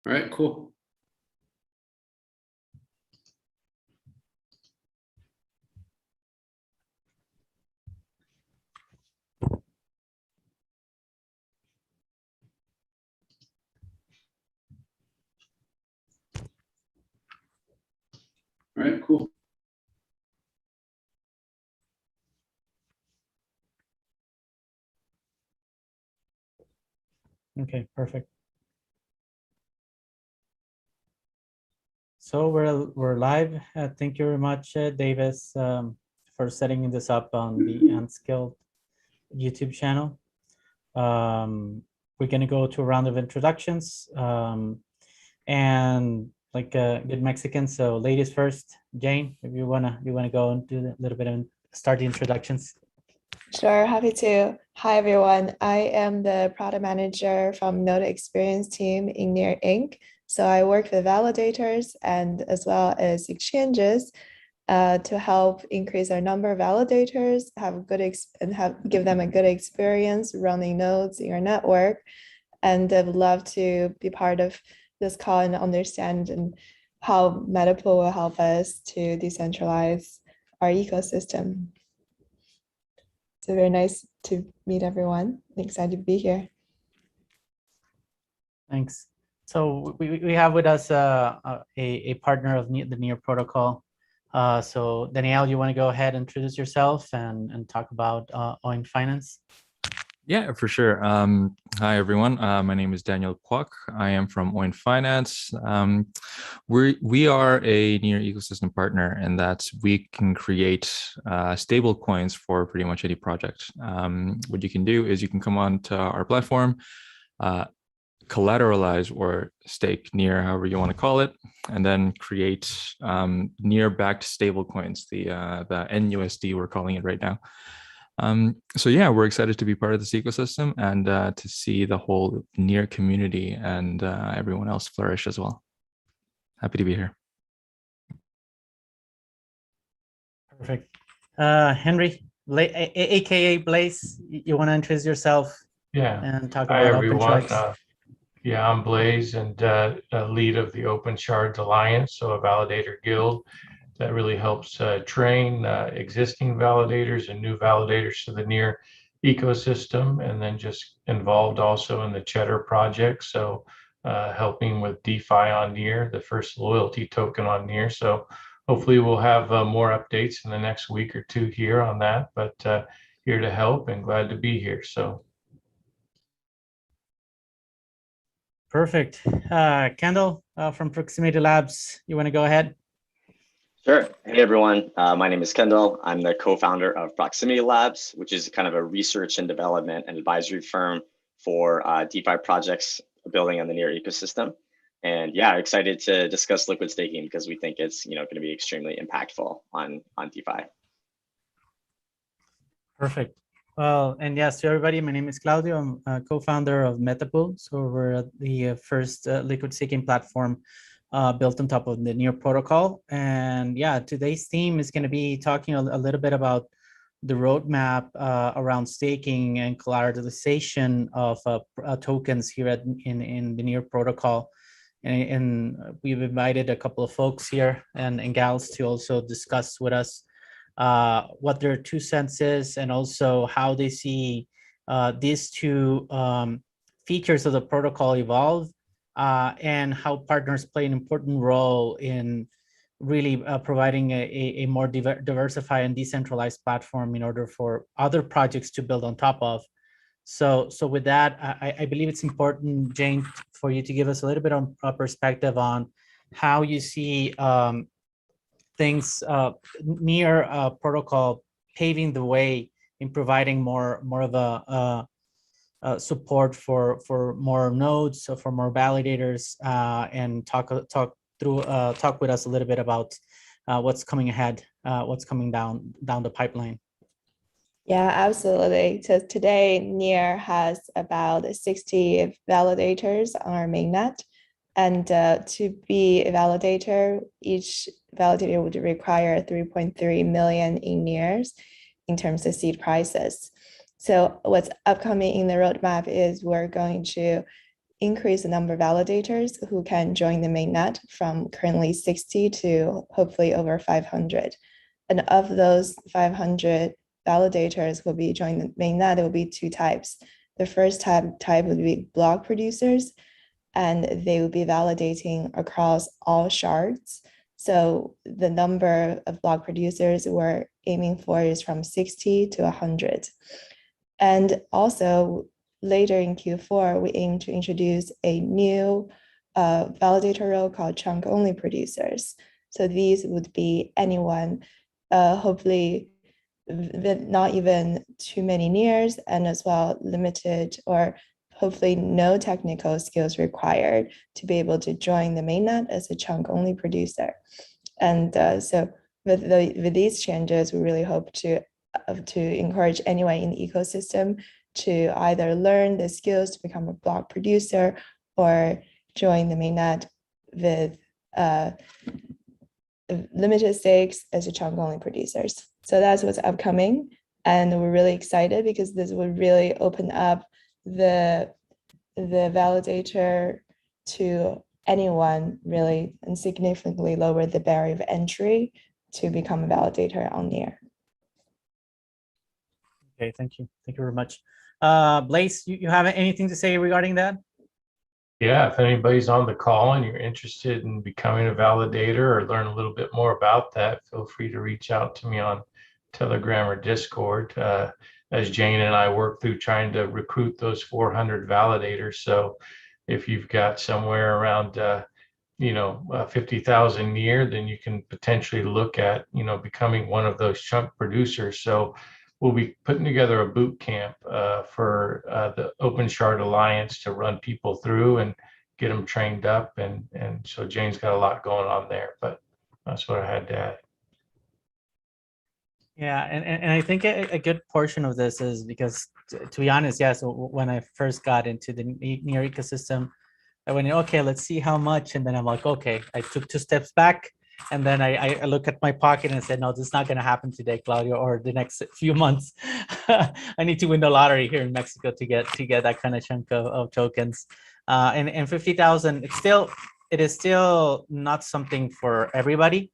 All right, cool. All right, cool. Okay, perfect. So we're live. Thank you very much, Davis, for setting this up on the Unskilled YouTube channel. We're gonna go to a round of introductions, and like a good Mexican. So ladies first. Jane, if you wanna go and do a little bit and start the introductions. Sure, happy to. Hi, everyone. I am the product manager from Node Experience team in Near Inc. So I work with validators and as well as exchanges to help increase our number of validators, give them a good experience running nodes in our network. And I would love to be part of this call and understand how Metapool will help us to decentralize our ecosystem. So very nice to meet everyone. Excited to be here. Thanks. So we have with us a partner of the Near protocol. So Danielle, you want to go ahead and introduce yourself and talk about OIN Finance? Yeah, for sure. Hi, everyone. My name is Daniel Kwok. I am from OIN Finance. We are a Near ecosystem partner in that we can create stable coins for pretty much any project. What you can do is you can come on to our platform, collateralize or stake Near, however you want to call it, and then create Near-backed stable coins, the NUSD we're calling it right now. So yeah, we're excited to be part of this ecosystem and to see the whole Near community and everyone else flourish as well. Happy to be here. Perfect. Henry, aka Blaze, you want to introduce yourself? Yeah. And talk Hi, about everyone. OpenShards. Yeah, I'm Blaze and lead of the Open Shards Alliance, so a validator guild that really helps train existing validators and new validators to the Near ecosystem, and then just involved also in the Cheddar project. So helping with DeFi on Near, the first loyalty token on Near. So hopefully we'll have more updates in the next week or two here on that, but here to help and glad to be here. So. Perfect. Kendall from Proximity Labs, you want to go ahead? Sure. Hey, everyone. My name is Kendall. I'm the co-founder of Proximity Labs, which is kind of a research and development and advisory firm for DeFi projects building on the Near ecosystem. And yeah, excited to discuss liquid staking because we think it's going to be extremely impactful on DeFi. Perfect. Well, and yes, to everybody, my name is Claudio. I'm a co-founder of Metapool. So we're the first liquid staking platform built on top of the Near protocol. And yeah, today's theme is going to be talking a little bit about the roadmap around staking and collateralization of tokens here in the Near protocol. And we've invited a couple of folks here and gals to also discuss with us what their 2 cents is, and also how they see these two features of the protocol evolve, and how partners play an important role in really providing a more diversified and decentralized platform in order for other projects to build on top of. So with that, I believe it's important, Jane, for you to give us a little bit of perspective on how you see things Near protocol paving the way in providing more of a support for more nodes, so for more validators, and talk with us a little bit about what's coming ahead, what's coming down the pipeline. Yeah, absolutely. So today, Near has about 60 validators on our mainnet. And to be a validator, each validator would require 3.3 million in Nears in terms of seed prices. So what's upcoming in the roadmap is we're going to increase the number of validators who can join the mainnet from currently 60 to hopefully over 500. And of those 500 validators who will be joining the mainnet, there will be two types. The first type would be block producers, and they will be validating across all shards. So the number of block producers we're aiming for is from 60 to 100. And also later in Q4, we aim to introduce a new validator role called chunk-only producers. So these would be anyone, hopefully with not even too many nears, and as well limited or hopefully no technical skills required to be able to join the mainnet as a chunk-only producer. And so with these changes, we really hope to encourage anyone in the ecosystem to either learn the skills to become a block producer or join the mainnet with limited stakes as a chunk-only producers. So that's what's upcoming. And we're really excited because this would really open up the validator to anyone really, and significantly lower the barrier of entry to become a validator on Near. Okay, thank you. Thank you very much. Blaze, you have anything to say regarding that? Yeah, if anybody's on the call and you're interested in becoming a validator or learn a little bit more about that, feel free to reach out to me on Telegram or Discord. As Jane and I work through trying to recruit those 400 validators. So if you've got somewhere around 50,000 near, then you can potentially look at becoming one of those chunk producers. So we'll be putting together a boot camp for the Open Shard Alliance to run people through and get them trained up. And so Jane's got a lot going on there, but that's what I had to add. Yeah, and I think a good portion of this is because, to be honest, yes, when I first got into the Near ecosystem, I went, okay, let's see how much. And then I'm like, okay, I took 2 steps back. And then I look at my pocket and said, no, this is not going to happen today, Claudio, or the next few months. I need to win the lottery here in Mexico to get that kind of chunk of tokens. And 50,000, it is still not something for everybody.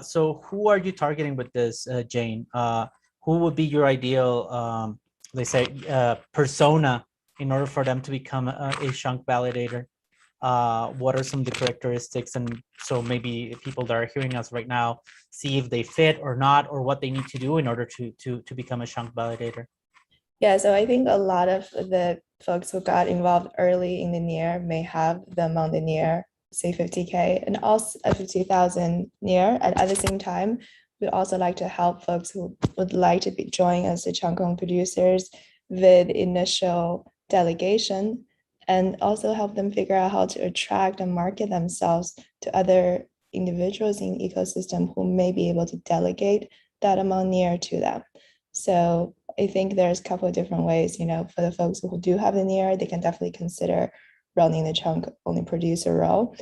So who are you targeting with this, Jane? Who would be your ideal, let's say, persona in order for them to become a chunk validator? What are some of the characteristics? And so maybe people that are hearing us right now, see if they fit or not, or what they need to do in order to become a chunk validator. Yeah, so I think a lot of the folks who got involved early in the Near may have the amount the Near, say 50K, and also 50,000 Near. And at the same time, we also like to help folks who would like to be joining as the chunk-only producers with initial delegation, and also help them figure out how to attract and market themselves to other individuals in the ecosystem who may be able to delegate that amount Near to them. So I think there's a couple of different ways, for the folks who do have the Near, they can definitely consider running the chunk-only producer role,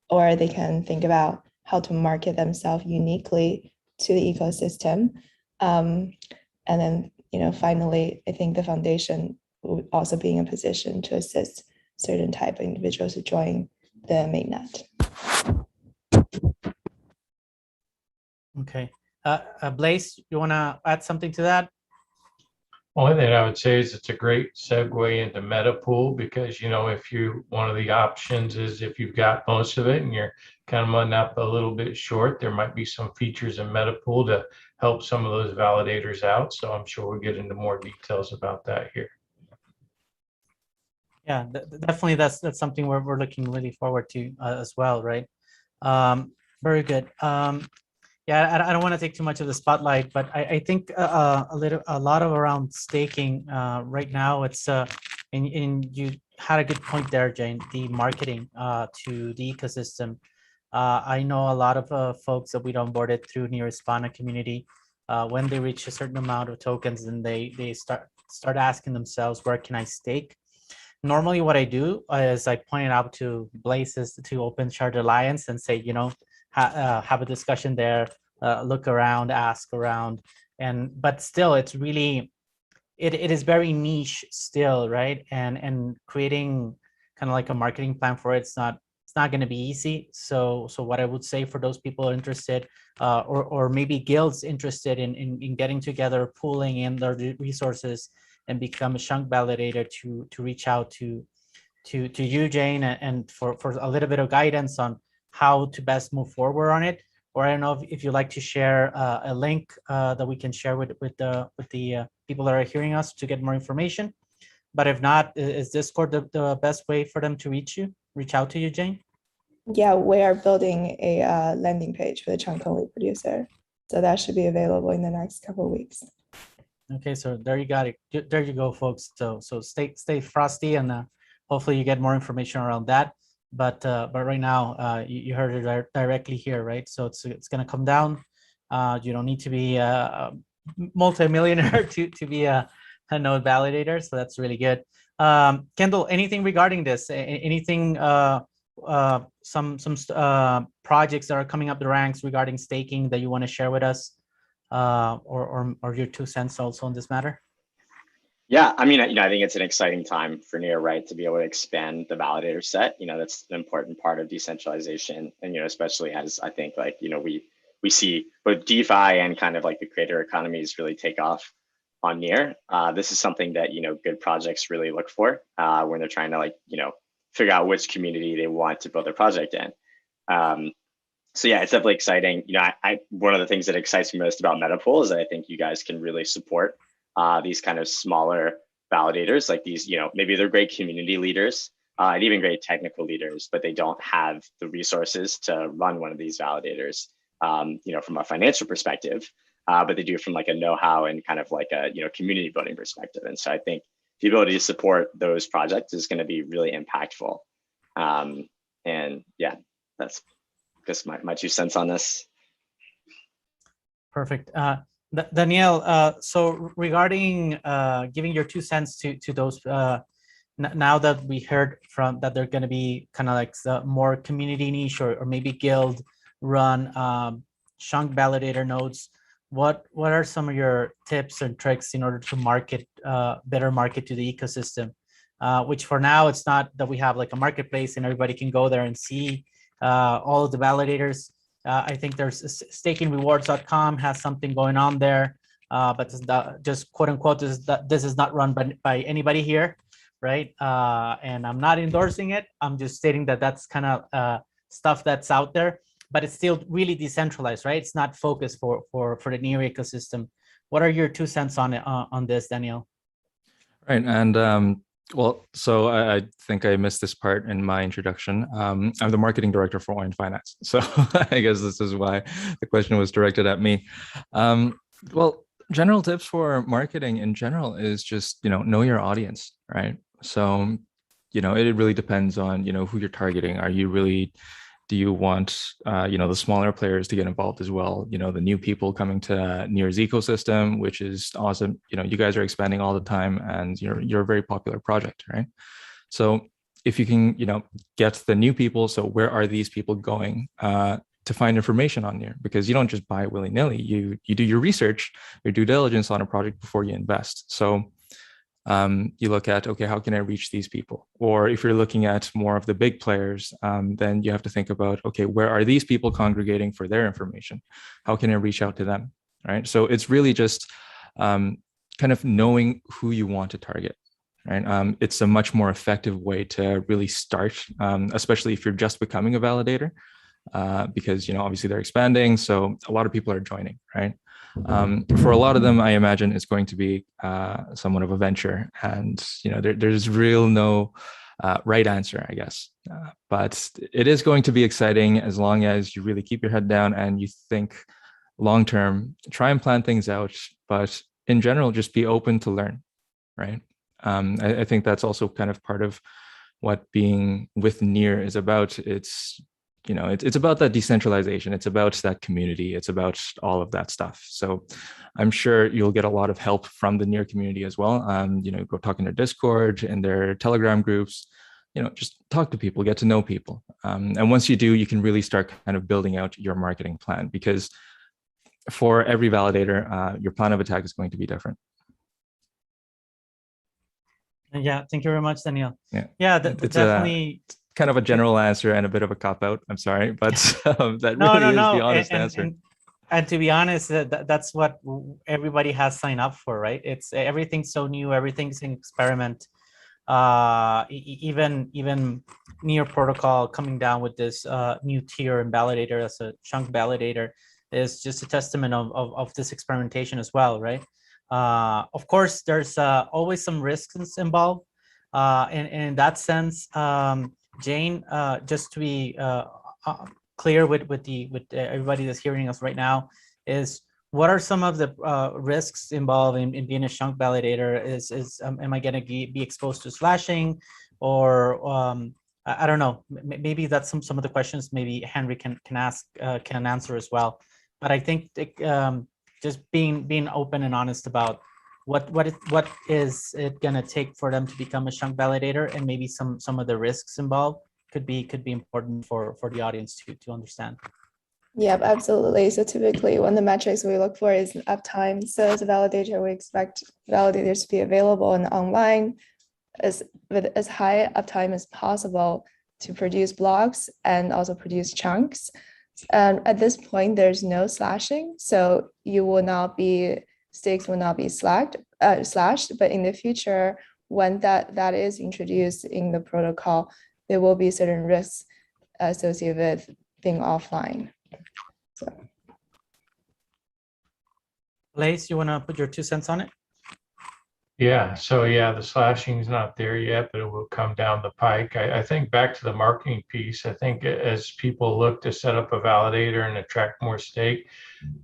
or they can think about how to market themselves uniquely to the ecosystem. And then, finally, I think the foundation will also be in a position to assist certain type of individuals to join the mainnet. Okay. Blaze, you want to add something to that? Only thing I would say is it's a great segue into MetaPool, because if one of the options is if you've got most of it and you're kind of running up a little bit short, there might be some features in MetaPool to help some of those validators out. So I'm sure we'll get into more details about that here. Yeah, definitely. That's something we're looking really forward to as well, right? Very good. Yeah, I don't want to take too much of the spotlight, but I think a lot of around staking right now. It's and you had a good point there, Jane. The marketing to the ecosystem. I know a lot of folks that we onboarded through Near Hispana community. When they reach a certain amount of tokens, then they start asking themselves, where can I stake? Normally, what I do is I point it out to Blaze's to Open Shard Alliance and say, have a discussion there, look around, ask around, but still, it's really it is very niche still, right? And creating kind of like a marketing plan for it. It's not going to be easy. So what I would say for those people interested, or maybe guilds interested in getting together, pooling in their resources and become a chunk validator, to reach out to you, Jane, and for a little bit of guidance on how to best move forward on it. Or I don't know if you'd like to share a link that we can share with the people that are hearing us to get more information. But if not, is Discord the best way for them to reach out to you, Jane? Yeah, we are building a landing page for the chunk only producer. So that should be available in the next couple of weeks. Okay, so there you got it. There you go, folks. So stay frosty, and hopefully you get more information around that. But right now, you heard it directly here, right? So it's gonna come down. You don't need to be a multimillionaire to be a node validator. So that's really good. Kendall, anything regarding this? Anything? Some projects that are coming up the ranks regarding staking that you want to share with us? Or your 2 cents also on this matter? Yeah, I mean, I think it's an exciting time for Near, right, to be able to expand the validator set. That's an important part of decentralization, and especially as I think we see both DeFi and kind of like the creator economies really take off on Near. This is something that good projects really look for when they're trying to figure out which community they want to build their project in. So yeah, it's definitely exciting. One of the things that excites me most about Metapool is that I think you guys can really support these kind of smaller validators, like these, maybe they're great community leaders and even great technical leaders, but they don't have the resources to run one of these validators, from a financial perspective, but they do from like a know-how and kind of like a, community building perspective. And so I think the ability to support those projects is going to be really impactful. And yeah, that's just my 2 cents on this. Perfect. Danielle, so regarding giving your 2 cents to those, now that we heard from that they're going to be kind of like the more community niche or maybe guild run chunk validator nodes, what are some of your tips and tricks in order to better market to the ecosystem? Which for now, it's not that we have like a marketplace and everybody can go there and see all of the validators. I think there's stakingrewards.com has something going on there, but just quote unquote, this is not run by anybody here, right? And I'm not endorsing it. I'm just stating that that's kind of stuff that's out there, but it's still really decentralized, right? It's not focused for the Near ecosystem. What are your 2 cents on this, Daniel? Right, and well, so I think I missed this part in my introduction. I'm the marketing director for OIN Finance. So I guess this is why the question was directed at me. Well, general tips for marketing in general is just, know your audience, right? So, it really depends on, who you're targeting. Do you want, the smaller players to get involved as well? The new people coming to Near's ecosystem, which is awesome. You guys are expanding all the time, and you're a very popular project, right? So if you can, get the new people. So where are these people going to find information on Near? Because you don't just buy willy-nilly. You do your research, your due diligence on a project before you invest. So you look at, okay, how can I reach these people? Or if you're looking at more of the big players, then you have to think about, okay, where are these people congregating for their information? How can I reach out to them, right? So it's really just kind of knowing who you want to target, right? It's a much more effective way to really start, especially if you're just becoming a validator, because, obviously they're expanding. So a lot of people are joining, right? For a lot of them, I imagine it's going to be somewhat of a venture, and there's no right answer, I guess. But it is going to be exciting as long as you really keep your head down and you think long term. Try and plan things out, but in general, just be open to learn, right? I think that's also kind of part of what being with Near is about. It's about that decentralization. It's about that community. It's about all of that stuff. So I'm sure you'll get a lot of help from the Near community as well. Go talk in their Discord and their Telegram groups, just talk to people, get to know people. And once you do, you can really start kind of building out your marketing plan, because for every validator, your plan of attack is going to be different. Yeah, thank you very much, Daniel. Yeah, Yeah, it's definitely. kind of a general answer and a bit of a cop out. I'm sorry, but that No, really no, is the no. honest answer. And to be honest, that's what everybody has signed up for, right? It's everything's so new, everything's an experiment. Even Near protocol coming down with this new tier and validator as a chunk validator is just a testament of this experimentation as well, right? Of course, there's always some risks involved. And in that sense, Jane, just to be clear with everybody that's hearing us right now, is what are some of the risks involved in being a chunk validator? Am I going to be exposed to slashing, or I don't know. Maybe that's some of the questions maybe Henry can ask can answer as well. But I think just being open and honest about what is it going to take for them to become a chunk validator, and maybe some of the risks involved could be important for the audience to understand. Yep, absolutely. So typically one of the metrics we look for is uptime. So as a validator, we expect validators to be available and online with as high uptime as possible to produce blocks and also produce chunks. And at this point, there's no slashing. So you will not be, stakes will not be slashed, but in the future, when that is introduced in the protocol, there will be certain risks associated with being offline. So. Lace, you want to put your 2 cents on it? Yeah, so yeah, the slashing is not there yet, but it will come down the pike. I think back to the marketing piece, I think as people look to set up a validator and attract more stake,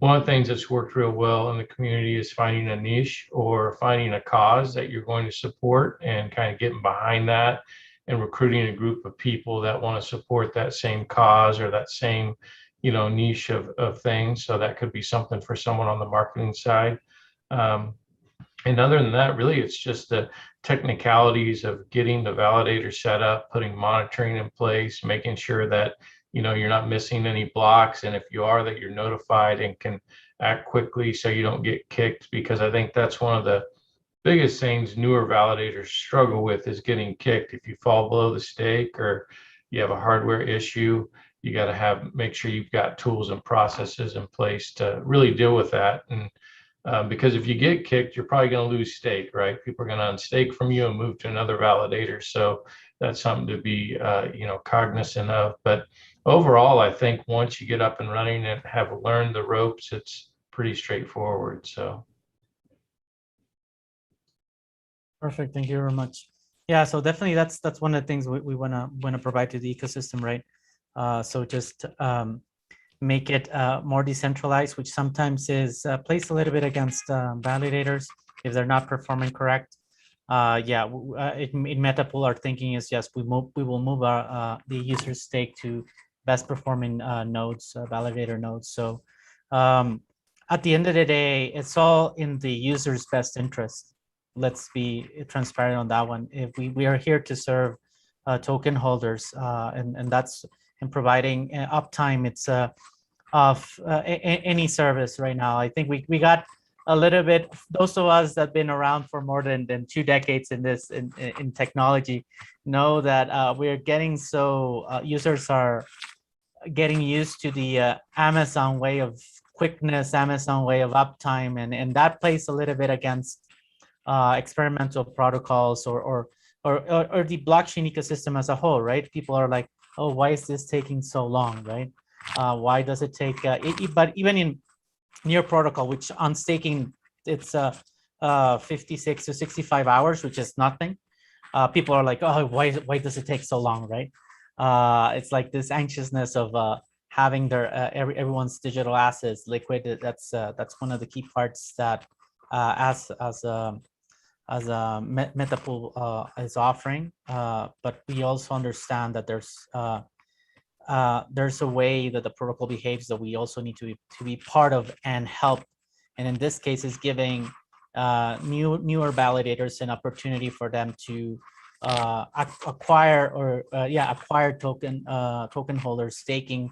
one of the things that's worked real well in the community is finding a niche or finding a cause that you're going to support and kind of getting behind that and recruiting a group of people that want to support that same cause or that same, niche of things. So that could be something for someone on the marketing side. And other than that, really, it's just the technicalities of getting the validator set up, putting monitoring in place, making sure that, you're not missing any blocks. And if you are, that you're notified and can act quickly so you don't get kicked. Because I think that's one of the biggest things newer validators struggle with is getting kicked. If you fall below the stake or you have a hardware issue, you got to make sure you've got tools and processes in place to really deal with that. And because if you get kicked, you're probably going to lose stake, right? People are going to unstake from you and move to another validator. So that's something to be, cognizant of. But overall, I think once you get up and running and have learned the ropes, it's pretty straightforward. So. Perfect. Thank you very much. Yeah, so definitely that's one of the things we want to provide to the ecosystem, right? So just make it more decentralized, which sometimes is placed a little bit against validators if they're not performing correct. In Metapool, our thinking is yes, we will move our the user stake to best performing nodes, validator nodes. So at the end of the day, it's all in the user's best interest. Let's be transparent on that one. If we are here to serve token holders, and that's in providing uptime. It's of any service right now. I think we got a little bit, those of us that have been around for more than 2 decades in this in technology know that we're getting users are getting used to the Amazon way of quickness, Amazon way of uptime, and that plays a little bit against experimental protocols or the blockchain ecosystem as a whole, right? People are like, oh, why is this taking so long, right? Why does it take, but even in Near protocol, which on staking, it's 56 to 65 hours, which is nothing. People are like, oh, why does it take so long, right? It's like this anxiousness of having their everyone's digital assets liquid. That's one of the key parts that as Metapool is offering, but we also understand that there's a way that the protocol behaves that we also need to be part of and help. And in this case, is giving newer validators an opportunity for them to acquire token holders, staking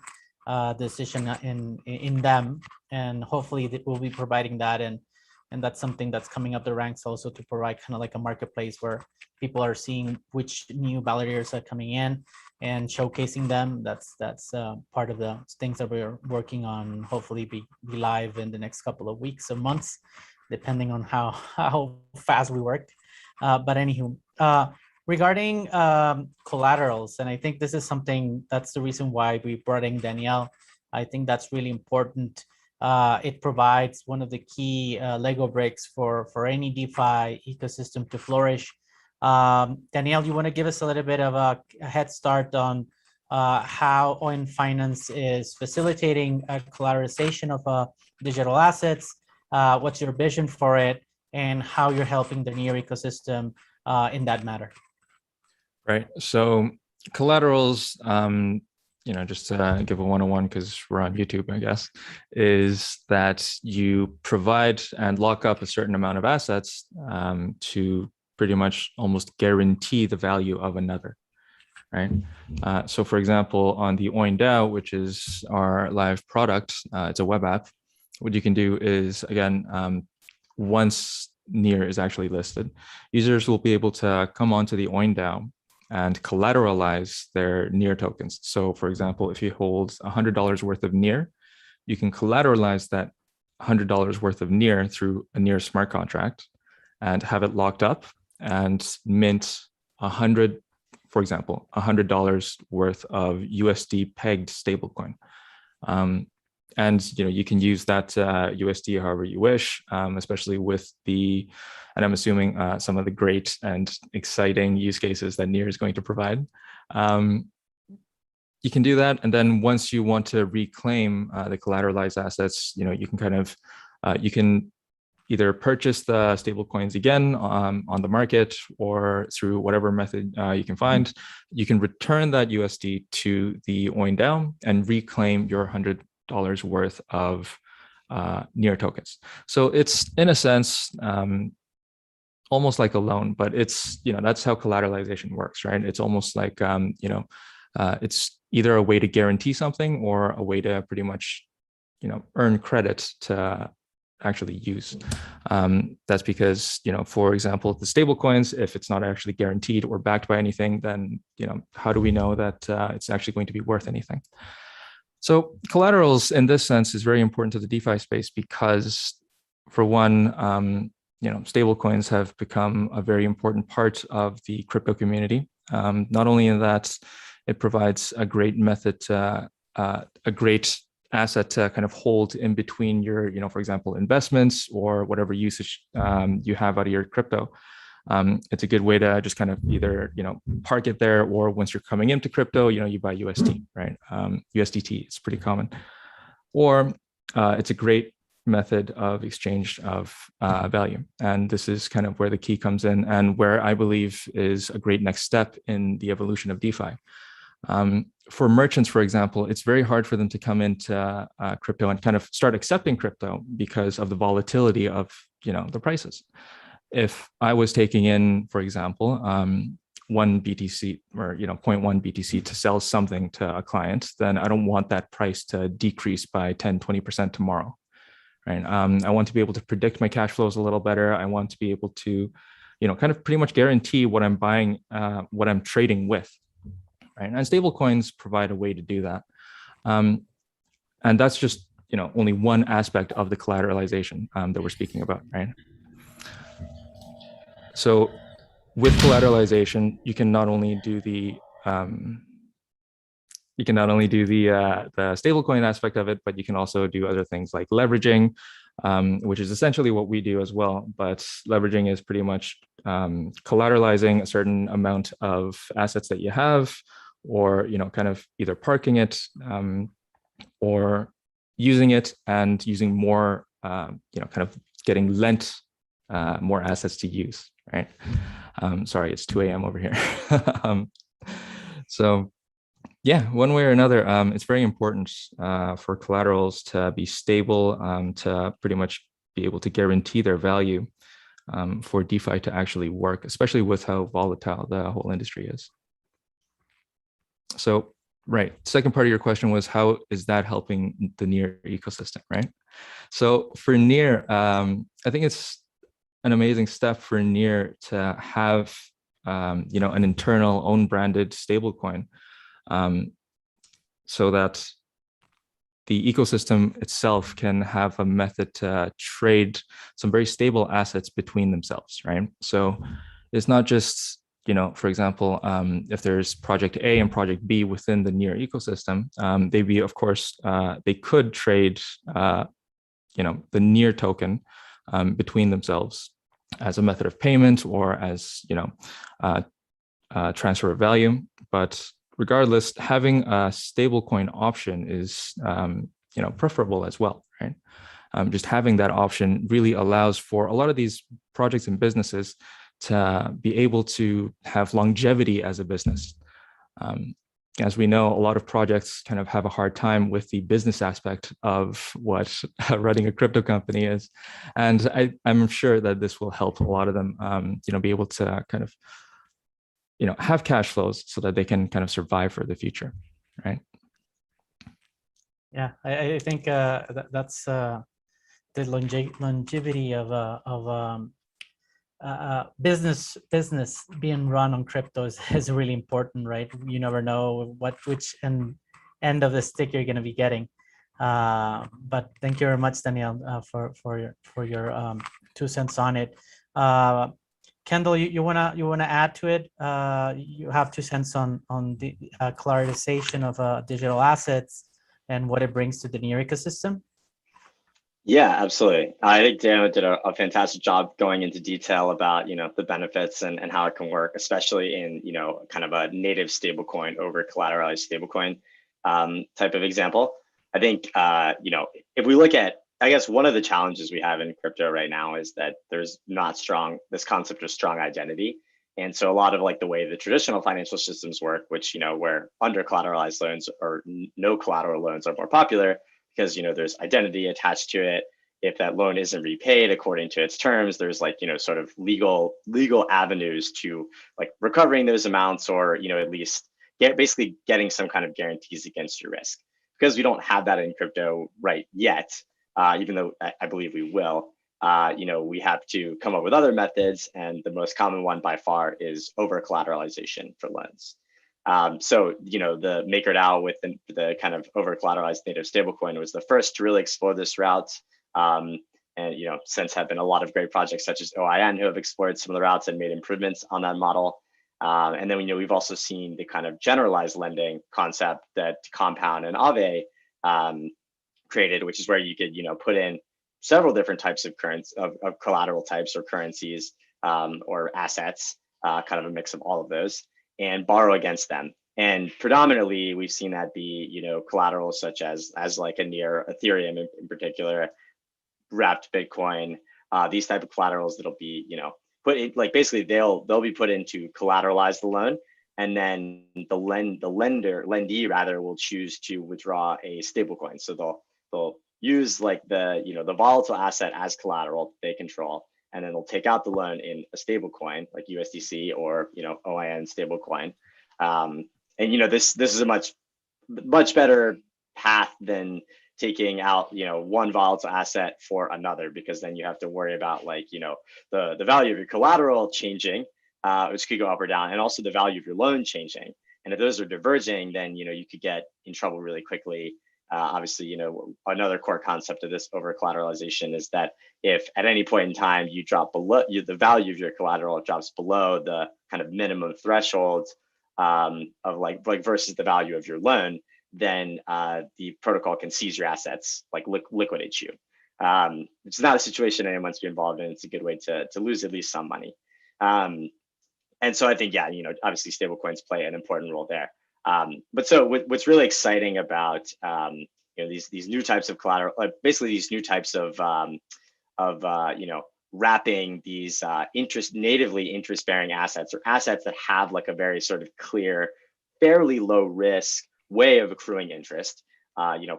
decision in them, and hopefully we'll be providing that. And And that's something that's coming up the ranks also to provide kind of like a marketplace where people are seeing which new validators are coming in and showcasing them. That's part of the things that we're working on. Hopefully be live in the next couple of weeks or months, depending on how fast we work. But anywho, regarding collaterals, and I think this is something that's the reason why we brought in Danielle. I think that's really important. It provides one of the key Lego bricks for any DeFi ecosystem to flourish. Danielle, you want to give us a little bit of a head start on how OIN Finance is facilitating collateralization of digital assets? What's your vision for it, and how you're helping the Near ecosystem in that matter? Right. So collaterals, just to give a 101 because we're on YouTube, I guess, is that you provide and lock up a certain amount of assets to pretty much almost guarantee the value of another, right? So for example, on the OIN DAO, which is our live product, it's a web app. What you can do is, again, once Near is actually listed, users will be able to come onto the OIN DAO and collateralize their Near tokens. So for example, if you hold $100 worth of Near, you can collateralize that $100 worth of Near through a Near smart contract and have it locked up and mint for example, $100 worth of USD pegged stablecoin. And you can use that USD however you wish, especially with and I'm assuming some of the great and exciting use cases that Near is going to provide. You can do that, and then once you want to reclaim the collateralized assets, you can kind of you can either purchase the stable coins again on the market or through whatever method you can find. You can return that USD to the OIN DAO and reclaim your $100 worth of Near tokens. So it's, in a sense, almost like a loan, but it's, that's how collateralization works, right? It's almost like, it's either a way to guarantee something or a way to pretty much, earn credit to actually use. That's because, for example, the stable coins, if it's not actually guaranteed or backed by anything, then, how do we know that it's actually going to be worth anything? So collaterals in this sense is very important to the DeFi space because, for one, stable coins have become a very important part of the crypto community. Not only in that it provides a great method, a great asset to kind of hold in between your, for example, investments or whatever usage you have out of your crypto. It's a good way to just kind of either, park it there, or once you're coming into crypto, you buy USD, right? USDT is pretty common. Or it's a great method of exchange of value. And this is kind of where the key comes in, and where I believe is a great next step in the evolution of DeFi. For merchants, for example, it's very hard for them to come into crypto and kind of start accepting crypto because of the volatility of, the prices. If I was taking in, for example, 1 BTC or 0.1 BTC to sell something to a client, then I don't want that price to decrease by 10, 20% tomorrow, right? I want to be able to predict my cash flows a little better. I want to be able to, kind of pretty much guarantee what I'm buying, what I'm trading with, right? And stable coins provide a way to do that. And that's just, only one aspect of the collateralization that we're speaking about, right? So with collateralization, you can not only do the stablecoin aspect of it, but you can also do other things like leveraging, which is essentially what we do as well. But leveraging is pretty much collateralizing a certain amount of assets that you have, or kind of either parking it or using it and using more, kind of getting lent more assets to use, right? Sorry, it's 2 a.m. over here. So yeah, one way or another, it's very important for collaterals to be stable, to pretty much be able to guarantee their value for DeFi to actually work, especially with how volatile the whole industry is. So, right, second part of your question was, how is that helping the Near ecosystem, right? So for near, I think it's an amazing step for near to have an internal own branded stablecoin, so that the ecosystem itself can have a method to trade some very stable assets between themselves, right? So it's not just, for example, if there's project A and project B within the near ecosystem, they could trade, the near token between themselves as a method of payment or as, transfer of value. But regardless, having a stablecoin option is, preferable as well, right? Just having that option really allows for a lot of these projects and businesses to be able to have longevity as a business. As we know, a lot of projects kind of have a hard time with the business aspect of what running a crypto company is. And I'm sure that this will help a lot of them, be able to kind of, have cash flows so that they can kind of survive for the future, right? Yeah, I think that's the longevity of business being run on cryptos is really important, right? You never know which end of the stick you're going to be getting. But thank you very much, Daniel, for your 2 cents on it. Kendall, you wanna add to it? You have 2 cents on the collateralization of digital assets and what it brings to the near ecosystem. Yeah, absolutely. I think Daniel did a fantastic job going into detail about, the benefits and how it can work, especially in, kind of a native stablecoin over collateralized stablecoin type of example. I think, if we look at, I guess one of the challenges we have in crypto right now is that there's not this concept of strong identity. And so a lot of like the way the traditional financial systems work, which, where under collateralized loans or no collateral loans are more popular, because there's identity attached to it. If that loan isn't repaid according to its terms, there's like sort of legal avenues to like recovering those amounts, or at least basically getting some kind of guarantees against your risk. Because we don't have that in crypto right yet, even though I believe we will. We have to come up with other methods, and the most common one by far is over collateralization for loans. So, the MakerDAO with the kind of over collateralized native stablecoin was the first to really explore this route. And, since have been a lot of great projects such as OIN who have explored some of the routes and made improvements on that model. And then, we've also seen the kind of generalized lending concept that Compound and Aave created, which is where you could, put in several different types of of collateral types or currencies or assets, kind of a mix of all of those, and borrow against them. And predominantly, we've seen that be, collaterals such as like a near Ethereum in particular, wrapped Bitcoin, these type of collaterals that'll be, put in, like basically they'll be put in to collateralize the loan, and then the lendee rather will choose to withdraw a stablecoin. So they'll use like the volatile asset as collateral they control, and then they'll take out the loan in a stable coin like USDC or OIN stable coin. And this is a much better path than taking out one volatile asset for another, because then you have to worry about like the value of your collateral changing, which could go up or down, and also the value of your loan changing. And if those are diverging, then you could get in trouble really quickly. Obviously, another core concept of this over collateralization is that if at any point in time you drop below the value of your collateral drops below the kind of minimum threshold of like versus the value of your loan, then the protocol can seize your assets, like liquidate you. It's not a situation anyone wants to be involved in. It's a good way to lose at least some money. And so I think, yeah, obviously stablecoins play an important role there. But so what's really exciting about these new types of collateral, basically these new types of wrapping these natively interest-bearing assets, or assets that have like a very sort of clear, fairly low risk way of accruing interest.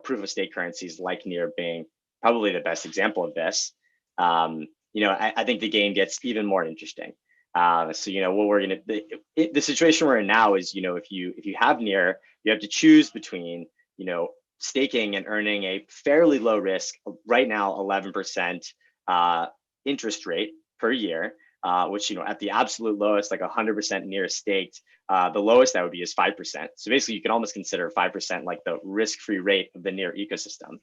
Proof of stake currencies like Near being probably the best example of this. I think the game gets even more interesting. So what we're gonna the situation we're in now is if you have Near, you have to choose between staking and earning a fairly low risk, right now 11% interest rate per year, which, you know, at the absolute lowest, like 100% near staked, the lowest that would be is 5%. So basically, you can almost consider 5% like the risk-free rate of the near ecosystem.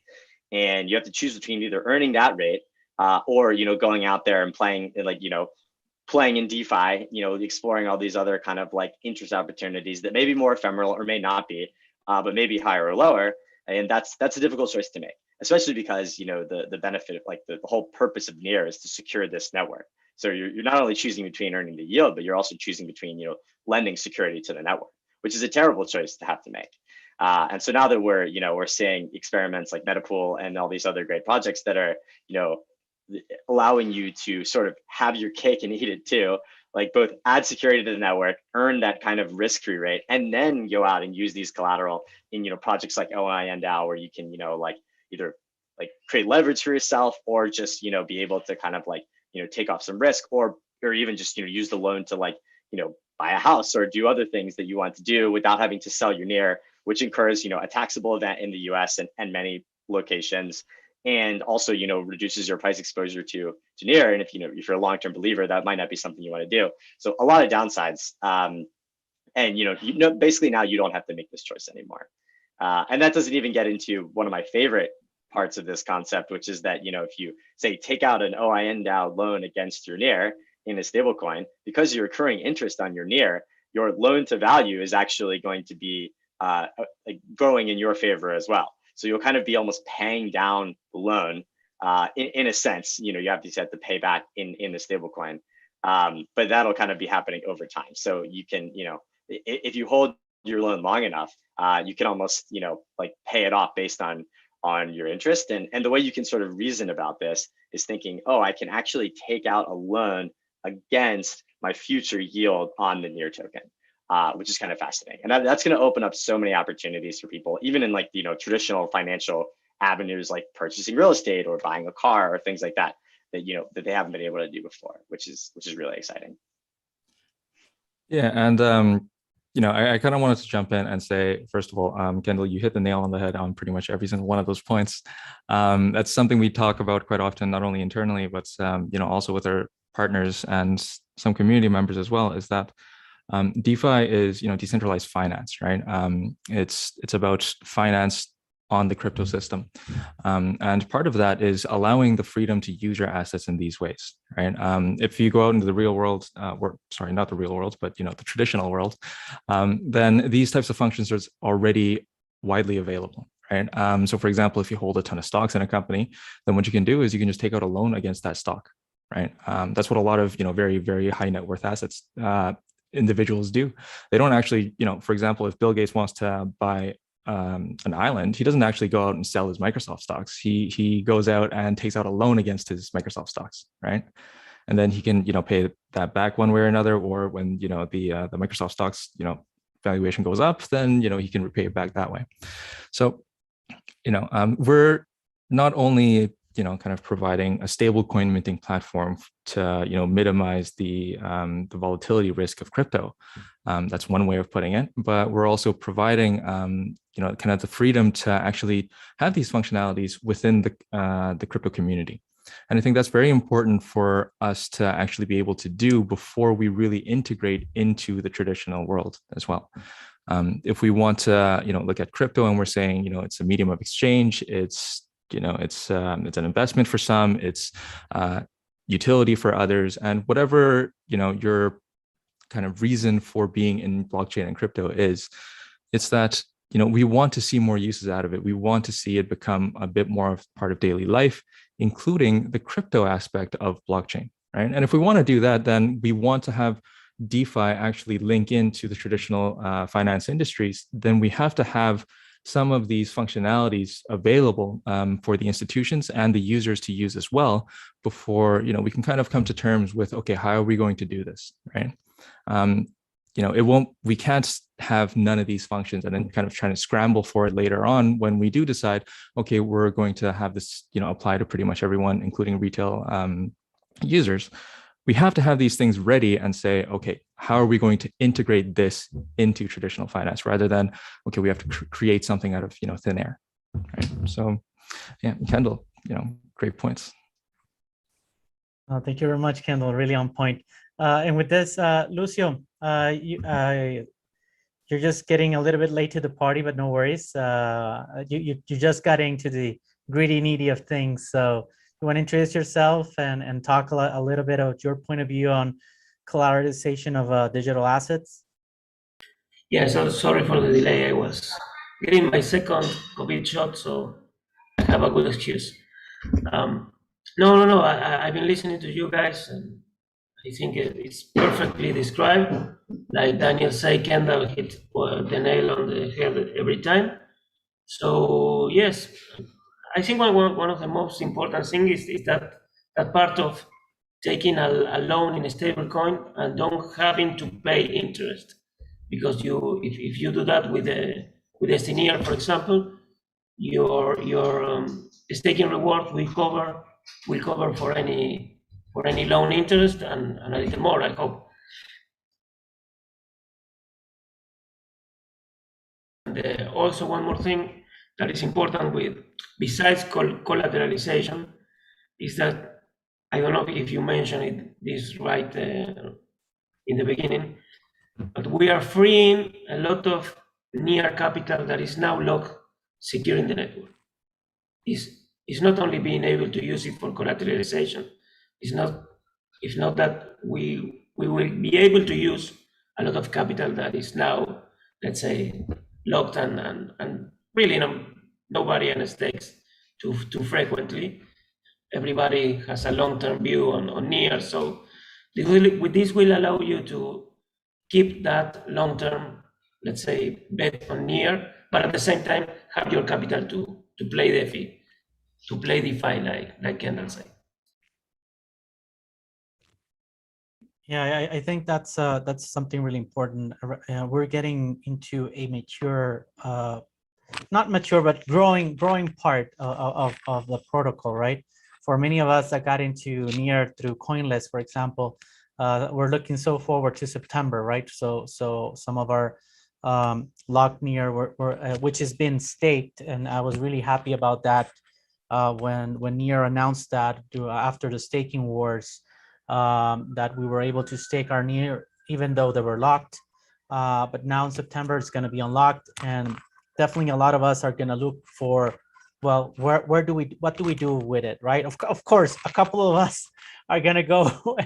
And you have to choose between either earning that rate or, you know, going out there and playing, like, you know, playing in DeFi, you know, exploring all these other kind of like interest opportunities that may be more ephemeral or may not be, but maybe higher or lower. And that's a difficult choice to make, especially because, you know, the benefit of like the whole purpose of NEAR is to secure this network. So you're not only choosing between earning the yield, but you're also choosing between, you know, lending security to the network, which is a terrible choice to have to make. And so now that we're, you know, we're seeing experiments like Metapool and all these other great projects that are, you know, allowing you to sort of have your cake and eat it too, like both add security to the network, earn that kind of risk-free rate, and then go out and use these collateral in, you know, projects like OIN DAO, where you can, you know, like either like create leverage for yourself or just, you know, be able to kind of like, you know, take off some risk, or even just, you know, use the loan to like, you know, buy a house or do other things that you want to do without having to sell your NEAR, which incurs, you know, a taxable event in the US and many locations, and also, you know, reduces your price exposure to NEAR. And if, you know, if you're a long-term believer, that might not be something you want to do. So a lot of downsides. And, you know, basically now you don't have to make this choice anymore. And that doesn't even get into one of my favorite parts of this concept, which is that, you know, if you say take out an OIN DAO loan against your NEAR in a stablecoin, because you're accruing interest on your NEAR, your loan to value is actually going to be like growing in your favor as well. So you'll kind of be almost paying down the loan in a sense. You know, you have to pay back in the stablecoin, but that'll kind of be happening over time. So you can, you know, if you hold your loan long enough, you can almost, you know, like pay it off based on your interest. And the way you can sort of reason about this is thinking, oh, I can actually take out a loan against my future yield on the NEAR token. Which is kind of fascinating. And that's going to open up so many opportunities for people, even in like, you know, traditional financial avenues like purchasing real estate or buying a car or things like that, you know, that they haven't been able to do before, which is really exciting. Yeah, and you know, I kind of wanted to jump in and say, first of all, Kendall, you hit the nail on the head on pretty much every single one of those points. That's something we talk about quite often, not only internally, but you know, also with our partners and some community members as well, is that DeFi is, you know, decentralized finance, right? It's about finance on the crypto system. And part of that is allowing the freedom to use your assets in these ways, right? If you go out into the real world, sorry, not the real world, but, you know, the traditional world, then these types of functions are already widely available, right? So for example, if you hold a ton of stocks in a company, then what you can do is you can just take out a loan against that stock, right? That's what a lot of, you know, very, very high net worth assets individuals do. They don't actually, you know, for example, if Bill Gates wants to buy an island, he doesn't actually go out and sell his Microsoft stocks. He goes out and takes out a loan against his Microsoft stocks, right? And then he can, you know, pay that back one way or another, or when, you know, the Microsoft stocks, you know, valuation goes up, then, you know, he can repay it back that way. So, you know, we're not only, you know, kind of providing a stable coin minting platform to, you know, minimize the volatility risk of crypto. That's one way of putting it, but we're also providing, you know, kind of the freedom to actually have these functionalities within the crypto community. And I think that's very important for us to actually be able to do before we really integrate into the traditional world as well. If we want to, you know, look at crypto and we're saying, you know, it's a medium of exchange, it's, you know, it's an investment for some, it's utility for others, and whatever, you know, your kind of reason for being in blockchain and crypto is, it's that, you know, we want to see more uses out of it. We want to see it become a bit more of part of daily life, including the crypto aspect of blockchain, right? And if we want to do that, then we want to have DeFi actually link into the traditional finance industries. Then we have to have some of these functionalities available for the institutions and the users to use as well before, you know, we can kind of come to terms with, okay, how are we going to do this, right? You know, we can't have none of these functions and then kind of trying to scramble for it later on when we do decide, okay, we're going to have this, you know, apply to pretty much everyone, including retail users. We have to have these things ready and say, okay, how are we going to integrate this into traditional finance rather than, okay, we have to create something out of, you know, thin air. Right? So yeah, Kendall, great points. Thank you very much, Kendall. Really on point. And with this, Lucio, you're just getting a little bit late to the party, but no worries. You just got into the gritty, needy of things. So you want to introduce yourself and talk a little bit of your point of view on collateralization of digital assets? Yeah, so sorry for the delay. I was getting my second COVID shot, so I have a good excuse. No. I've been listening to you guys, and I think it's perfectly described. Like Daniel said, Kendall hit the nail on the head every time. So yes, I think one of the most important things is that part of taking a loan in a stable coin and don't having to pay interest, because if you do that with a senior, for example, your staking reward will cover for any loan interest and a little more, I hope. And also one more thing that is important besides collateralization is that, I don't know if you mentioned this right in the beginning, but we are freeing a lot of near capital that is now locked securing the network. It's not only being able to use it for collateralization, it's not that we will be able to use a lot of capital that is now, let's say, locked and really nobody stakes too frequently. Everybody has a long-term view on near, so this will allow you to keep that long-term, let's say, bet on near, but at the same time have your capital to play DeFi, to play DeFi, like Kendall said. Yeah, I think that's something really important. We're getting into a mature, not mature, but growing part of the protocol, right? For many of us that got into near through CoinList, for example, we're looking so forward to September, right? So some of our locked near which has been staked, and I was really happy about that when near announced that after the staking wars, that we were able to stake our near even though they were locked. But now in September it's going to be unlocked, and definitely a lot of us are going to look for, well, what do we do with it, right? Of course, a couple of us are going to go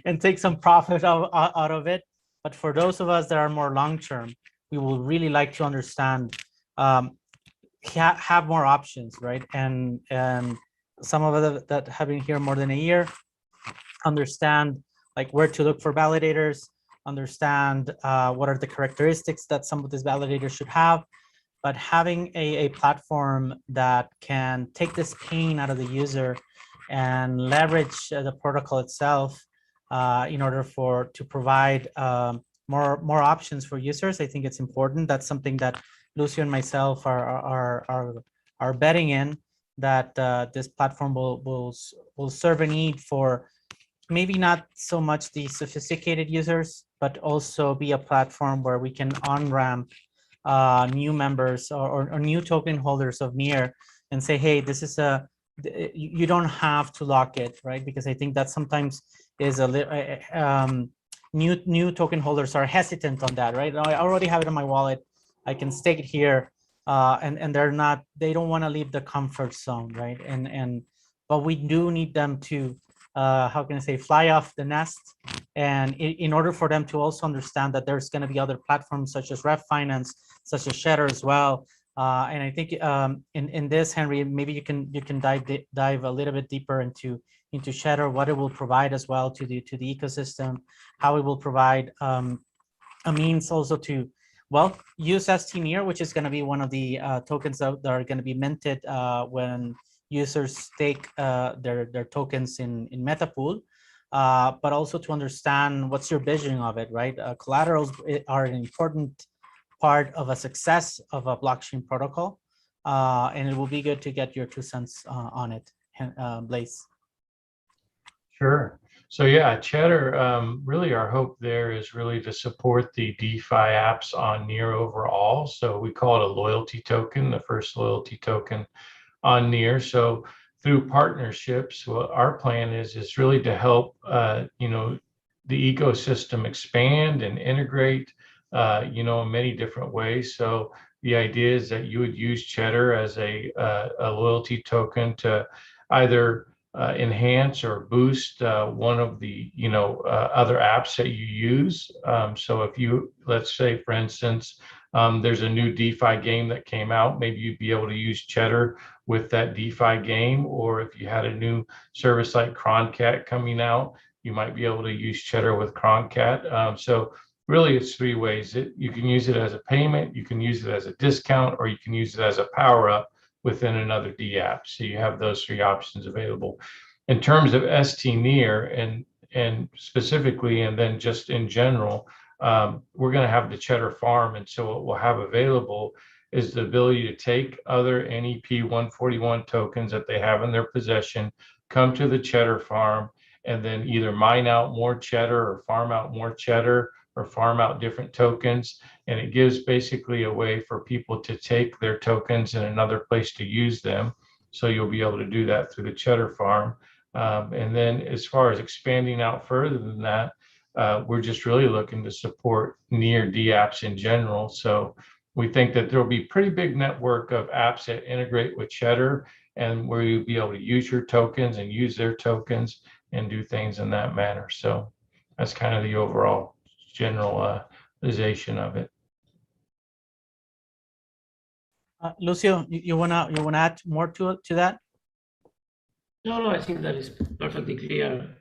and take some profit out of it. But for those of us that are more long-term, we will really like to understand, have more options, right? And some of us that have been here more than a year understand like where to look for validators, understand what are the characteristics that some of these validators should have. But having a platform that can take this pain out of the user and leverage the protocol itself in order to provide more options for users, I think it's important. That's something that Lucio and myself are betting in, that this platform will serve a need for maybe not so much the sophisticated users, but also be a platform where we can on-ramp new members or new token holders of near and say, hey, this is you don't have to lock it, right? Because I think that sometimes is new token holders are hesitant on that, right? I already have it in my wallet, I can stake it here, and they don't want to leave the comfort zone, right? But we do need them to how can I say, fly off the nest, and in order for them to also understand that there's going to be other platforms such as Ref Finance, such as Shatter as well. And I think in this, Henry, maybe you can dive a little bit deeper into Shatter, what it will provide as well to the ecosystem, how it will provide a means also to, well, use ST-Near, which is going to be one of the tokens that are going to be minted when users stake their tokens in Metapool, but also to understand what's your vision of it, right? Collaterals are an important part of a success of a blockchain protocol, and it will be good to get your 2 cents on it, Blaze. Sure. So yeah, Cheddar, really our hope there is really to support the DeFi apps on Near overall. So we call it a loyalty token, the first loyalty token on Near. So through partnerships, what our plan is really to help, the ecosystem expand and integrate, in many different ways. So the idea is that you would use Cheddar as a loyalty token to either enhance or boost one of the other apps that you use. So if you, let's say for instance, there's a new DeFi game that came out, maybe you'd be able to use Cheddar with that DeFi game, or if you had a new service like Croncat coming out, you might be able to use Cheddar with Croncat. So really it's three ways. You can use it as a payment, you can use it as a discount, or you can use it as a power up within another D app. So you have those three options available. In terms of ST Near and specifically, and then just in general, we're going to have the Cheddar farm. And so what we'll have available is the ability to take other NEP 141 tokens that they have in their possession, come to the Cheddar farm, and then either mine out more Cheddar or farm out more Cheddar or farm out different tokens. And it gives basically a way for people to take their tokens in another place to use them. So you'll be able to do that through the Cheddar farm. And then as far as expanding out further than that, we're just really looking to support Near D apps in general. So we think that there'll be a pretty big network of apps that integrate with Cheddar, and where you'll be able to use your tokens and use their tokens and do things in that manner. So that's kind of the overall generalization of it. Lucio, you wanna add more to that? No, I think that is perfectly clear.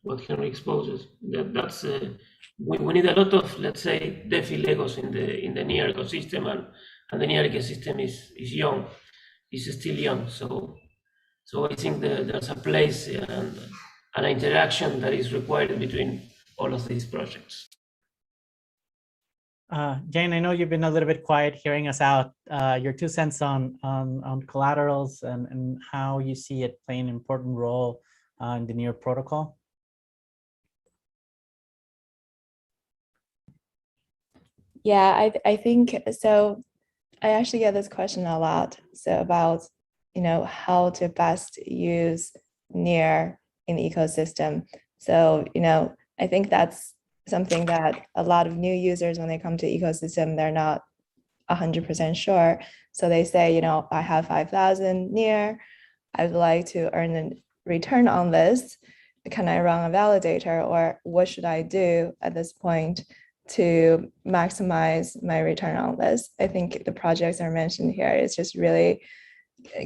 What Henry exposes, that's we need a lot of, let's say, DeFi Legos in the Near ecosystem, and the Near ecosystem is young, is still young. So I think there's a place and an interaction that is required between all of these projects. Jane, I know you've been a little bit quiet hearing us out. Your 2 cents on collaterals and how you see it playing an important role in the Near protocol. Yeah, I think so. I actually get this question a lot. So about, how to best use Near in the ecosystem. So, I think that's something that a lot of new users, when they come to ecosystem, they're not 100% sure. So they say, I have 5,000 Near, I would like to earn a return on this. Can I run a validator, or what should I do at this point to maximize my return on this? I think the projects are mentioned here is just really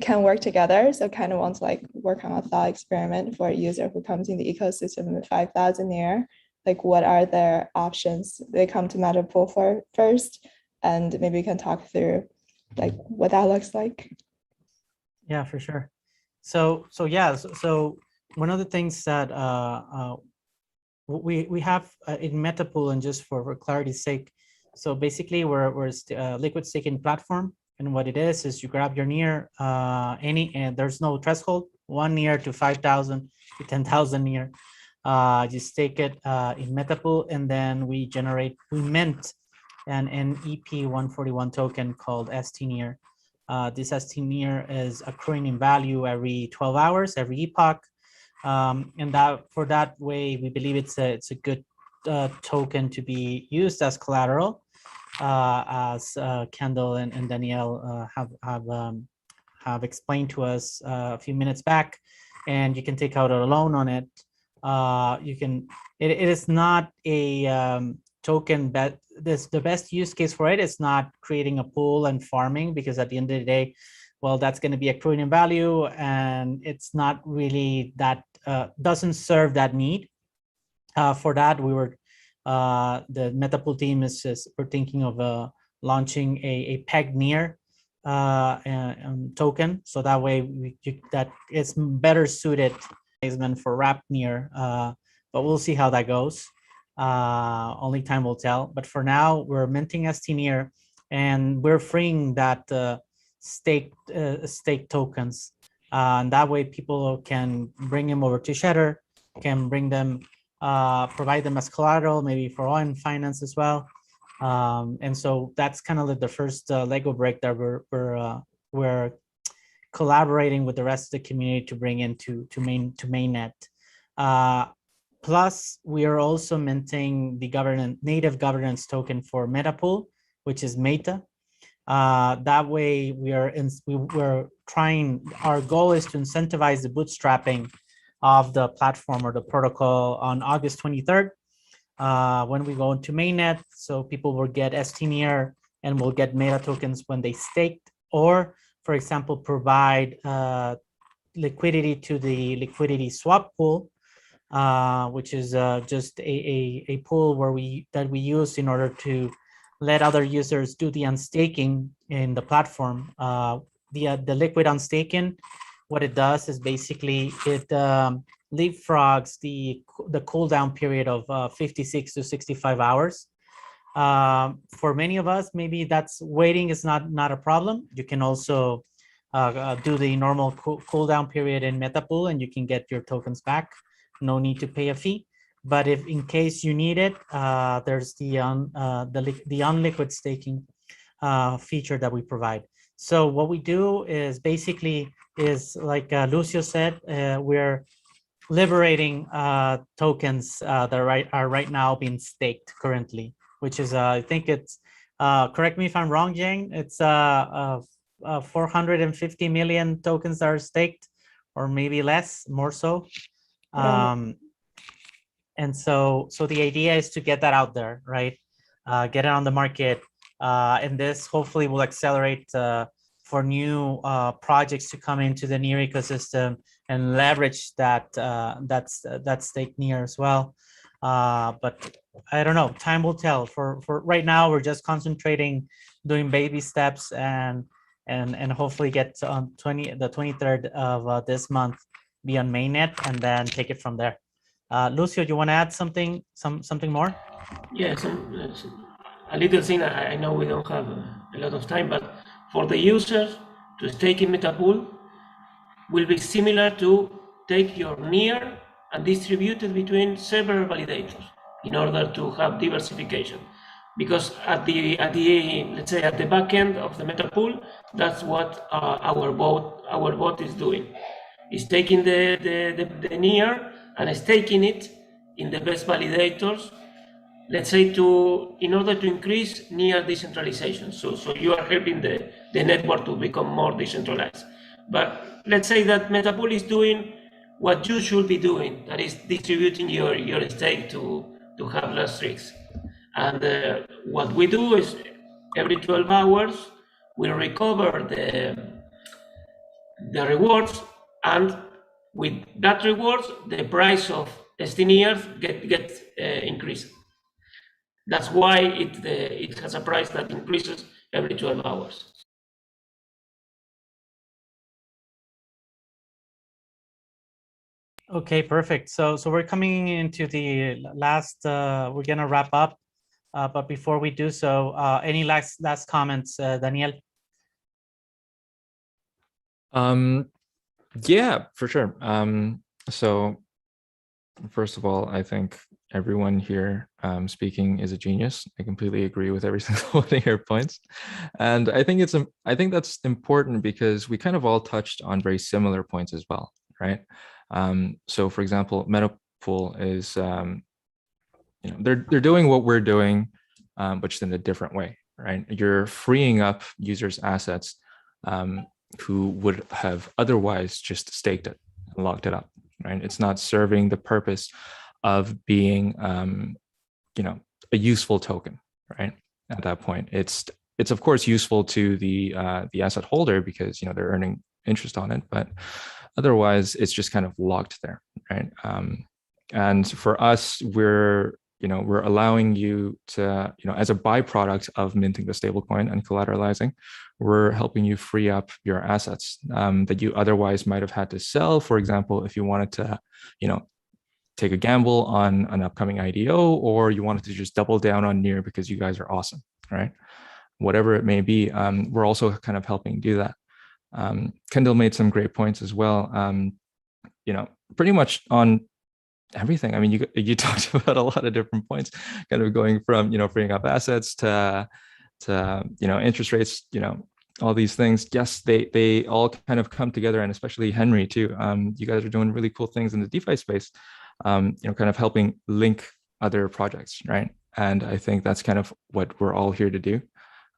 can work together. So kind of want to work on a thought experiment for a user who comes in the ecosystem with 5,000 Near. What are their options? They come to Metapool for first, and maybe we can talk through what that looks like. Yeah, for sure. So one of the things that we have in Metapool, and just for clarity's sake, so basically we're a liquid staking platform, and what it is you grab your Near, and there's no threshold, 1 Near to 5,000 to 10,000 Near. You stake it in Metapool, and then we mint an NEP 141 token called ST Near. This ST Near is accruing in value every 12 hours, every epoch. And for that way, we believe it's a good token to be used as collateral, as Kendall and Danielle have explained to us a few minutes back. And you can take out a loan on it. It is not a token that the best use case for it is not creating a pool and farming, because at the end of the day, well, that's going to be accruing in value, and it's not really that doesn't serve that need. For that, the Metapool team we're thinking of launching a peg Near token, so that way that it's better suited for wrap Near, but we'll see how that goes. Only time will tell. But for now, we're minting ST Near, and we're freeing that stake tokens, and that way people can bring them over to Cheddar can bring them, provide them as collateral, maybe for OIN finance as well. And so that's kind of like the first Lego brick that we're collaborating with the rest of the community to bring into mainnet. Plus, we are also minting the native governance token for Metapool, which is Meta. That way, we're trying. Our goal is to incentivize the bootstrapping of the platform or the protocol on August 23rd. When we go into mainnet, so people will get ST-Near and will get Meta tokens when they staked, or for example, provide liquidity to the liquidity swap pool, which is just a pool where we use in order to let other users do the unstaking in the platform. The liquid unstaking, what it does is basically it leapfrogs the cooldown period of 56 to 65 hours. For many of us, maybe that's waiting is not a problem. You can also do the normal cooldown period in Metapool, and you can get your tokens back. No need to pay a fee. But if in case you need it, there's the unliquid staking feature that we provide. So what we do is basically like Lucio said, we're liberating tokens that are right now being staked currently, which is I think it's correct me if I'm wrong, Jane. It's 450 million tokens that are staked, or maybe less, more so. And so the idea is to get that out there, right? Get it on the market, and this hopefully will accelerate for new projects to come into the Near ecosystem and leverage that stake Near as well. But I don't know, time will tell. For right now, we're just concentrating, doing baby steps, and hopefully get on the 23rd of this month, be on mainnet, and then take it from there. Lucio, do you want to add something more? Yeah, a little thing. I know we don't have a lot of time, but for the users to stake in Metapool will be similar to take your Near and distribute it between several validators in order to have diversification. Because at the let's say at the back end of the Metapool, that's what our bot is doing. Is taking the Near and staking it in the best validators, let's say in order to increase Near decentralization. So you are helping the network to become more decentralized. But let's say that Metapool is doing what you should be doing, that is distributing your stake to have less risks. And what we do is every 12 hours, we recover the rewards, and with that rewards, the price of ST-Near gets increased. That's why it has a price that increases every 12 hours. Okay, perfect. So we're coming into the last, we're gonna wrap up. But before we do so, any last comments, Daniel? Yeah, for sure. So first of all, I think everyone here speaking is a genius. I completely agree with every single one of your points. And I think that's important because we kind of all touched on very similar points as well, right? So for example, Metapool is, they're doing what we're doing, but just in a different way, right? You're freeing up users' assets who would have otherwise just staked it and locked it up, right? It's not serving the purpose of being, a useful token, right? At that point, it's of course useful to the asset holder because they're earning interest on it, but otherwise it's just kind of locked there, right? And for us, we're allowing you to, as a byproduct of minting the stablecoin and collateralizing, we're helping you free up your assets that you otherwise might have had to sell. For example, if you wanted to, take a gamble on an upcoming IDO, or you wanted to just double down on Near because you guys are awesome, right? Whatever it may be, we're also kind of helping do that. Kendall made some great points as well. Pretty much on everything. I mean, you talked about a lot of different points, kind of going from, freeing up assets to interest rates, all these things. Yes, they all kind of come together, and especially Henry too. You guys are doing really cool things in the DeFi space, kind of helping link other projects, right? And I think that's kind of what we're all here to do.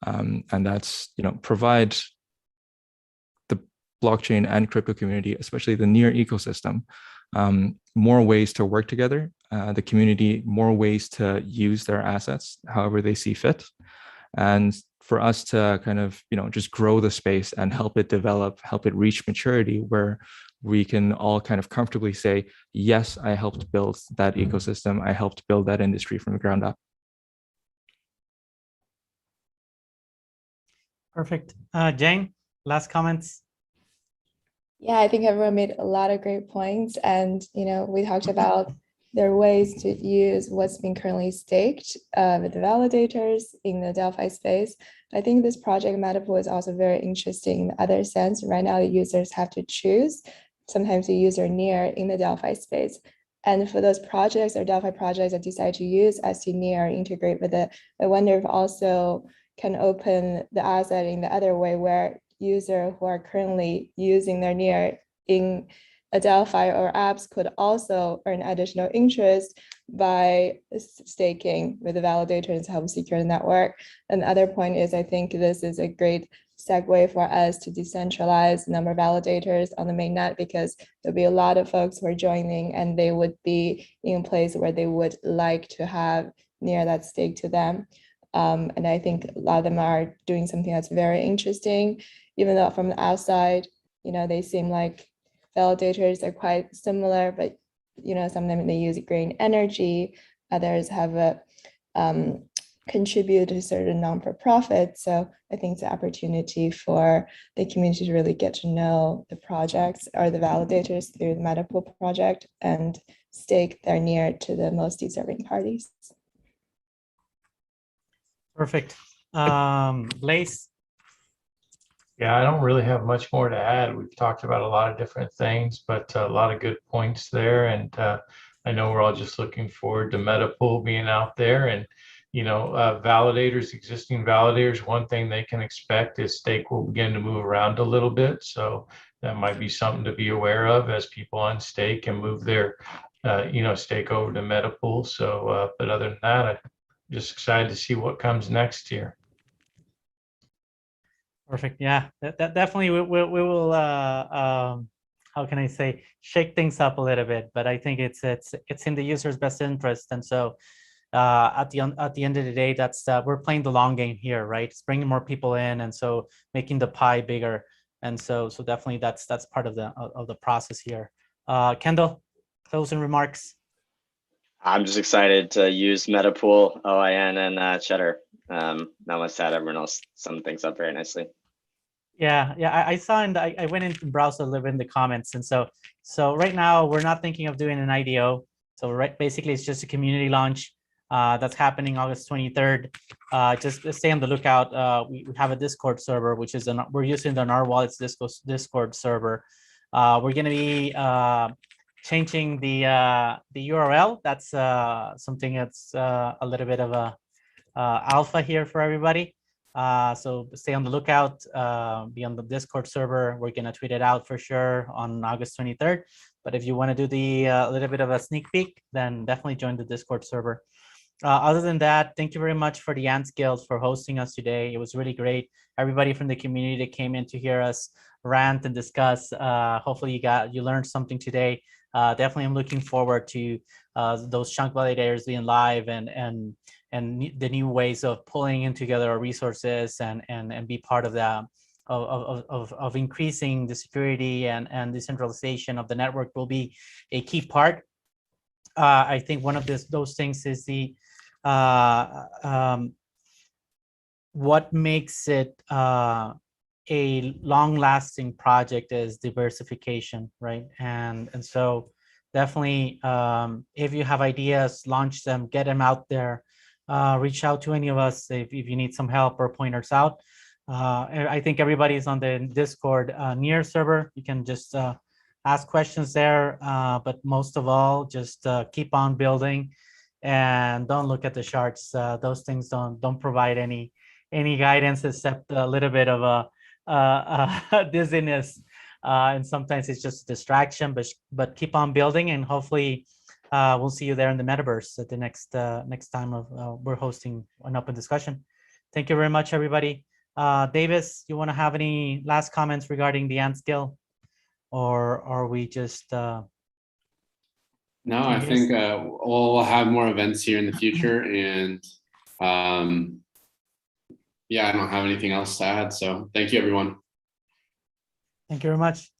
And that's, provide the blockchain and crypto community, especially the near ecosystem, more ways to work together, the community more ways to use their assets however they see fit, and for us to kind of just grow the space and help it develop, help it reach maturity where we can all kind of comfortably say, yes, I helped build that ecosystem, I helped build that industry from the ground up. Perfect. Jane, last comments? Yeah, I think everyone made a lot of great points. And, we talked about there are ways to use what's been currently staked with the validators in the Delphi space. I think this project Metapool is also very interesting in the other sense. Right now, the users have to choose. Sometimes the user near in the Delphi space. And for those projects or Delphi projects that decide to use ST near, integrate with it, I wonder if also can open the asset in the other way where users who are currently using their near in a Delphi or apps could also earn additional interest by staking with the validators to help secure the network. And the other point is, I think this is a great segue for us to decentralize the number of validators on the mainnet, because there'll be a lot of folks who are joining and they would be in a place where they would like to have near that stake to them. And I think a lot of them are doing something that's very interesting, even though from the outside, they seem like validators are quite similar, but some of them, they use green energy, others have a contribute to certain non-for-profit. So I think it's an opportunity for the community to really get to know the projects or the validators through the Metapool project and stake their near to the most deserving parties. Perfect. Blaze? Yeah, I don't really have much more to add. We've talked about a lot of different things, but a lot of good points there. And I know we're all just looking forward to Metapool being out there. And, validators, existing validators, one thing they can expect is stake will begin to move around a little bit. So that might be something to be aware of as people unstake and move their, stake over to Metapool. So, but other than that, I'm just excited to see what comes next year. Perfect. Yeah, that definitely we will how can I say, shake things up a little bit, but I think it's in the user's best interest. And so at the end of the day, that's we're playing the long game here, right? It's bringing more people in, and so making the pie bigger. And so definitely that's part of the process here. Kendall, closing remarks. I'm just excited to use Metapool, OIN, and Cheddar. Namaste, everyone else summed things up very nicely. Yeah, I saw, and I went in and browsed a little bit in the comments, and so right now we're not thinking of doing an IDO. So basically it's just a community launch that's happening August 23rd. Just stay on the lookout. We have a Discord server, which is we're using the Narwhal Discord server. We're going to be changing the URL. That's something that's a little bit of a alpha here for everybody. So stay on the lookout, be on the Discord server. We're going to tweet it out for sure on August 23rd. But if you want to do the little bit of a sneak peek, then definitely join the Discord server. Other than that, thank you very much for the Ants Guild for hosting us today. It was really great. Everybody from the community that came in to hear us rant and discuss. Hopefully you learned something today. Definitely, I'm looking forward to those chunk validators being live and the new ways of pulling in together our resources and be part of that of increasing the security and decentralization of the network will be a key part. I think one of those things is the what makes it a long-lasting project is diversification, right? And so definitely, if you have ideas, launch them, get them out there. Reach out to any of us if you need some help or pointers out. I think everybody's on the Discord near server. You can just ask questions there. But most of all, just keep on building, and don't look at the charts. Those things don't provide any guidance except a little bit of a dizziness, and sometimes it's just a distraction. But keep on building, and hopefully we'll see you there in the metaverse at the next time we're hosting an open discussion. Thank you very much, everybody. Davis, you want to have any last comments regarding the ant skill, or are we just? No, I think we'll have more events here in the future, and yeah, I don't have anything else to add. So thank you, everyone. Thank you very much.